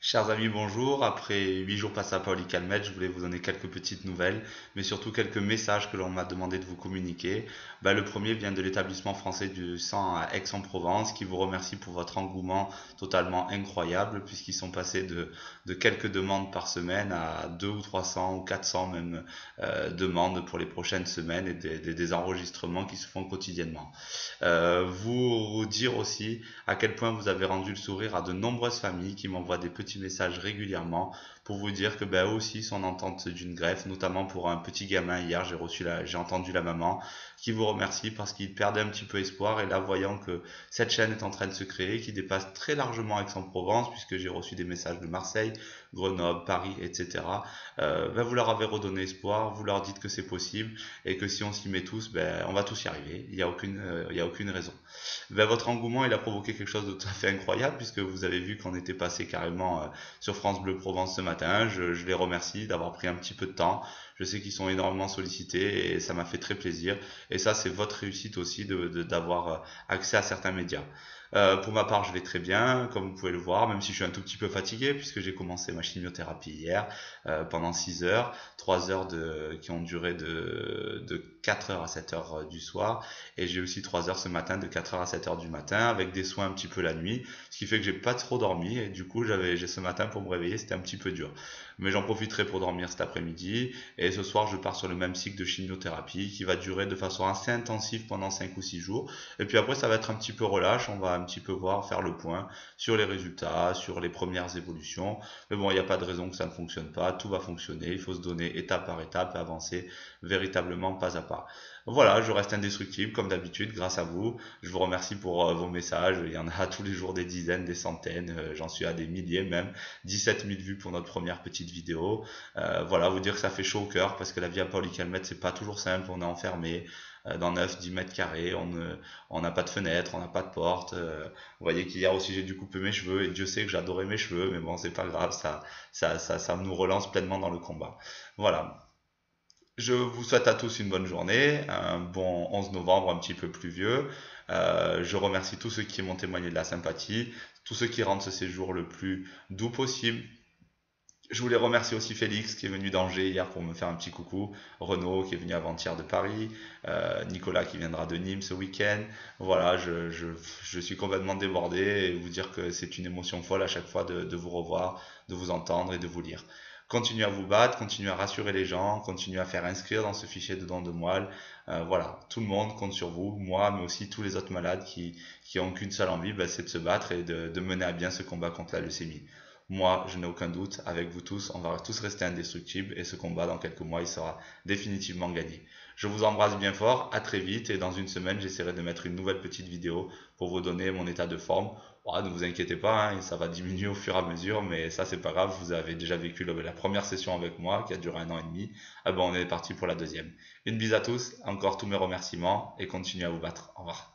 Chers amis, bonjour. Après 8 jours passés à Paoli Calmette, je voulais vous donner quelques petites nouvelles, mais surtout quelques messages que l'on m'a demandé de vous communiquer. Le premier vient de l'établissement français du sang à Aix-en-Provence, qui vous remercie pour votre engouement totalement incroyable, puisqu'ils sont passés de quelques demandes par semaine à 200 ou 300 ou 400 même demandes pour les prochaines semaines et des enregistrements qui se font quotidiennement. Vous dire aussi à quel point vous avez rendu le sourire à de nombreuses familles qui m'envoient des petits messages régulièrement pour vous dire que eux aussi sont en attente d'une greffe, notamment pour un petit gamin. Hier, j'ai entendu la maman qui vous remercie parce qu'il perdait un petit peu espoir, et là, voyant que cette chaîne est en train de se créer, qui dépasse très largement Aix-en-Provence, puisque j'ai reçu des messages de Marseille, Grenoble, Paris, etc. Vous leur avez redonné espoir, vous leur dites que c'est possible et que si on s'y met tous, on va tous y arriver. Il y a aucune raison. Votre engouement, il a provoqué quelque chose de tout à fait incroyable, puisque vous avez vu qu'on était passé carrément sur France Bleu Provence ce matin. Je les remercie d'avoir pris un petit peu de temps. Je sais qu'ils sont énormément sollicités et ça m'a fait très plaisir. Et ça, c'est votre réussite aussi d'avoir accès à certains médias. Pour ma part, je vais très bien, comme vous pouvez le voir, même si je suis un tout petit peu fatigué, puisque j'ai commencé ma chimiothérapie hier pendant 6 heures, 3 heures qui ont duré de 4 heures à 7 heures du soir, et j'ai aussi 3 heures ce matin de 4 heures à 7 heures du matin, avec des soins un petit peu la nuit, ce qui fait que j'ai pas trop dormi, et du coup, j'ai ce matin pour me réveiller, c'était un petit peu dur. Mais j'en profiterai pour dormir cet après-midi, et ce soir, je pars sur le même cycle de chimiothérapie qui va durer de façon assez intensive pendant 5 ou 6 jours. Et puis après, ça va être un petit peu relâche. On va un petit peu faire le point sur les résultats, sur les premières évolutions. Mais bon, il n'y a pas de raison que ça ne fonctionne pas. Tout va fonctionner. Il faut se donner étape par étape et avancer véritablement pas à pas. Voilà, je reste indestructible comme d'habitude grâce à vous. Je vous remercie pour vos messages. Il y en a tous les jours des dizaines, des centaines. J'en suis à des milliers même. 17 000 vues pour notre première petite vidéo. Voilà, vous dire que ça fait chaud au cœur parce que la vie à Paoli Calmette, c'est pas toujours simple. On est enfermé dans 9-10 mètres carrés, on n'a pas de fenêtre, on n'a pas de porte. Vous voyez qu'hier aussi j'ai dû couper mes cheveux, et Dieu sait que j'adorais mes cheveux, mais bon, c'est pas grave, ça nous relance pleinement dans le combat. Voilà. Je vous souhaite à tous une bonne journée, un bon 11 novembre un petit peu pluvieux. Je remercie tous ceux qui m'ont témoigné de la sympathie, tous ceux qui rendent ce séjour le plus doux possible. Je voulais remercier aussi Félix qui est venu d'Angers hier pour me faire un petit coucou, Renaud qui est venu avant-hier de Paris, Nicolas qui viendra de Nîmes ce week-end. Voilà, je suis complètement débordé, et vous dire que c'est une émotion folle à chaque fois de vous revoir, de vous entendre et de vous lire. Continuez à vous battre, continuez à rassurer les gens, continuez à faire inscrire dans ce fichier de dons de moelle. Voilà, tout le monde compte sur vous, moi, mais aussi tous les autres malades qui ont qu'une seule envie, c'est de se battre et de mener à bien ce combat contre la leucémie. Moi, je n'ai aucun doute, avec vous tous, on va tous rester indestructibles, et ce combat, dans quelques mois, il sera définitivement gagné. Je vous embrasse bien fort, à très vite, et dans une semaine, j'essaierai de mettre une nouvelle petite vidéo pour vous donner mon état de forme. Ne vous inquiétez pas, hein, ça va diminuer au fur et à mesure, mais ça, c'est pas grave, vous avez déjà vécu la première session avec moi, qui a duré 1 an et demi. On est parti pour la deuxième. Une bise à tous, encore tous mes remerciements, et continuez à vous battre. Au revoir.